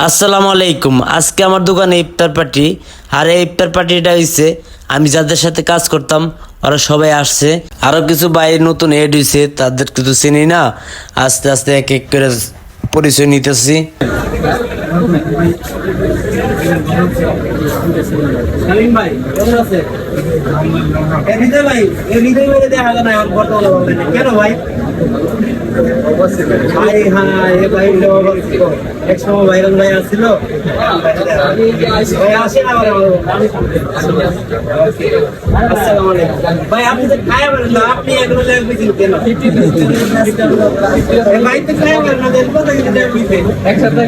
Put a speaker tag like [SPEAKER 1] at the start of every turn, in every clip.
[SPEAKER 1] আসসালামু আলাইকুম। আজকে আমার দোকানে ইফতার পার্টি। আর এই ইফতার পার্টিটা হইছে আমি যাদের সাথে কাজ করতাম ওরা সবাই আসছে। আরো কিছু ভাই নতুন এড হইছে, তাদের কিছু চিনি না। আস্তে আস্তে এক এক করে পরিচয় নিতেছি।
[SPEAKER 2] সালিম ভাই কেমন আছে? হৃদয় ভাই, হৃদয় ভাই দেখা যায় না এখন বর্তমানে। কেন ভাই? ভাই হ্যাঁ, এ ভাই এক সময় ভাইরাল ভাই আসছিল। ভাই আসে না আসসালামু আলাইকুম ভাই। আপনি তো খায় বলেন না, আপনি এগুলো লেখবেন কেন? ভাই তো খায় বলেন না, কথা কিন্তু লেখবেন একসাথে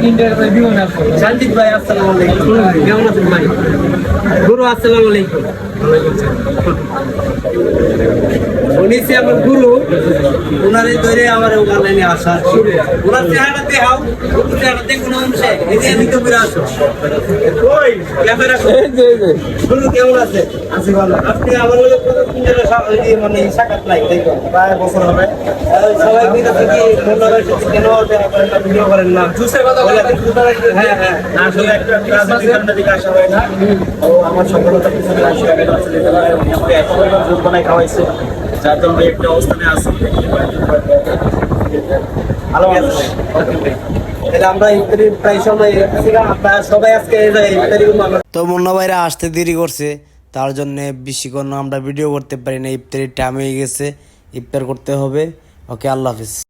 [SPEAKER 2] শান্তিক ভাই। আসসালামু আলাইকুম, কেমন আছেন ভাই? গুরু আসসালামু আলাইকুম। উনি সে আমার গুরু, ওনারে ধরে আমার অনলাইনে আসা শুরু। ওনার চেহারা দেখাও, চেহারা দেখুন অংশে এদিকে দিতে করে আসো। ওই ক্যামেরা গুরু কেমন আছে? আছি ভালো। আপনি আমার লগে প্রথম মানে সাক্ষাৎ নাই, দেখো প্রায় বছর হবে। সবাই মিলে থেকে ধন্যবাদ কেন ভিডিও করেন না? জুসের কথা বলে হ্যাঁ হ্যাঁ, আসলে একটা রাজনীতির দিকে আসা হয় না। ও আমার সফলতা পিছনে আসলে এতবার জোর বানায় খাওয়াইছে, যার জন্য একটা অবস্থানে আছে। ভালো আছে তাহলে আমরা ইফতারির প্রায় সময় আপনারা সবাই আজকে ইফতারি।
[SPEAKER 1] তো মুন্না ভাইরা আসতে দেরি করছে, তার জন্য বেশিক্ষণ আমরা ভিডিও করতে পারি না। ইফতারির টাইম হয়ে গেছে, ইফতার করতে হবে। ওকে, আল্লাহ হাফিজ।